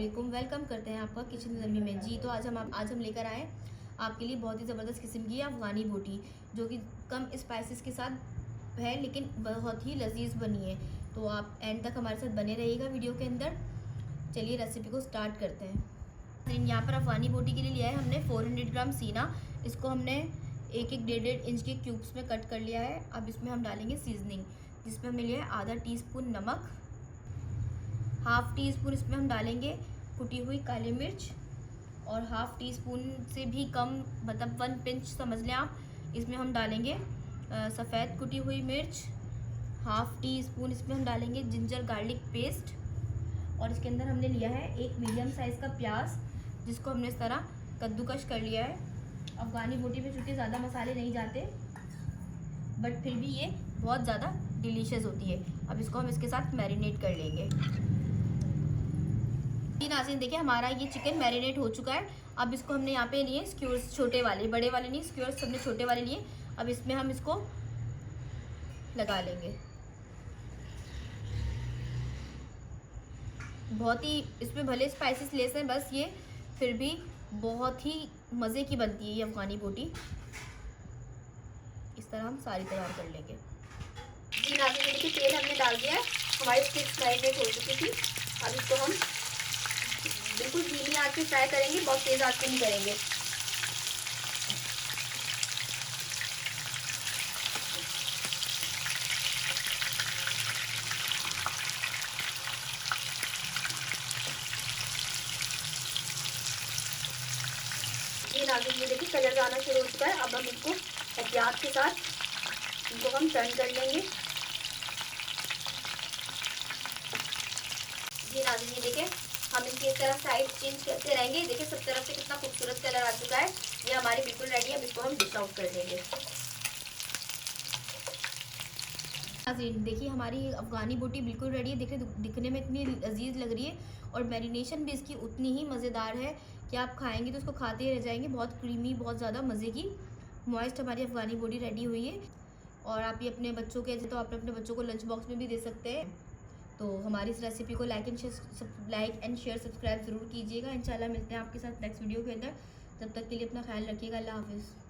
अस्सलामुअलैकुम। वेलकम करते हैं आपका किचन ज़मी में। जी तो आज हम लेकर आए आपके लिए बहुत ही ज़बरदस्त किस्म की अफ़गानी बोटी, जो कि कम स्पाइसेस के साथ है लेकिन बहुत ही लजीज बनी है। तो आप एंड तक हमारे साथ बने रहिएगा वीडियो के अंदर। चलिए रेसिपी को स्टार्ट करते हैं। यहाँ पर अफ़गानी बोटी के लिए लिया है हमने 400 ग्राम सीना। इसको हमने एक 1.5 इंच के क्यूब्स में कट कर लिया है। अब इसमें हम डालेंगे सीजनिंग, जिसमें हमने लिया है आधा टीस्पून नमक, हाफ़ टी स्पून इसमें हम डालेंगे कुटी हुई काली मिर्च, और हाफ़ टी स्पून से भी कम, मतलब 1 पिंच समझ लें आप। इसमें हम डालेंगे सफ़ेद कुटी हुई मिर्च, हाफ़ टी स्पून इसमें हम डालेंगे जिंजर गार्लिक पेस्ट, और इसके अंदर हमने लिया है एक मीडियम साइज़ का प्याज, जिसको हमने इस तरह कद्दूकश कर लिया है। अफ़गानी बोटी में चूँकि ज़्यादा मसाले नहीं जाते, बट फिर भी ये बहुत ज़्यादा डिलीशियस होती है। अब इसको हम इसके साथ मैरिनेट कर लेंगे। नाज़रीन देखिए, हमारा ये चिकन मैरिनेट हो चुका है। अब इसको हमने यहाँ पे लिए स्क्यूर्स, छोटे वाले, बड़े वाले नहीं, स्क्यूर्स हमने छोटे वाले लिए। अब इसमें हम इसको लगा लेंगे। बहुत ही, इसमें भले स्पाइसेस लेस हैं, बस ये फिर भी बहुत ही मज़े की बनती है ये अफ़गानी बोटी। इस तरह हम सारी तैयार कर लेंगे। जी नाज़रीन देखिए, तेल हमने डाल दिया है, हमारी स्टिक्स मैरिनेट हो चुकी थी। अब इसको हम बिल्कुल धीमी आंच पे फ्राई करेंगे, बहुत तेज आंच पे नहीं करेंगे। ये नाज़रीन ये देखिए कलर आना शुरू हो चुका है। अब हम इसको एहतियात के साथ इनको हम टर्न कर लेंगे। ये नाज़रीन ये देखिए, हम इसकी इस तरह साइड चेंज करते रहेंगे। देखिए सब तरफ से कितना खूबसूरत कलर आ चुका है। ये हमारी बिल्कुल रेडी है। अब इसको हम डिश आउट कर देंगे। नाज़रीन देखिए, हमारी अफ़गानी बोटी बिल्कुल रेडी है। देखिए दिखने में इतनी लजीज लग रही है, और मैरिनेशन भी इसकी उतनी ही मज़ेदार है कि आप खाएंगे तो उसको खाते ही रह जाएंगे। बहुत क्रीमी, बहुत ज़्यादा मज़े की मॉइस्ट हमारी अफ़गानी बोटी रेडी हुई है। और आप ये अपने बच्चों के, तो आप अपने बच्चों को लंच बॉक्स में भी दे सकते हैं। तो हमारी इस रेसिपी को लाइक एंड शेयर सब्सक्राइब ज़रूर कीजिएगा। इंशाल्लाह मिलते हैं आपके साथ नेक्स्ट वीडियो के अंदर। तब तक के लिए अपना ख्याल रखिएगा। अल्लाह हाफ़िज़।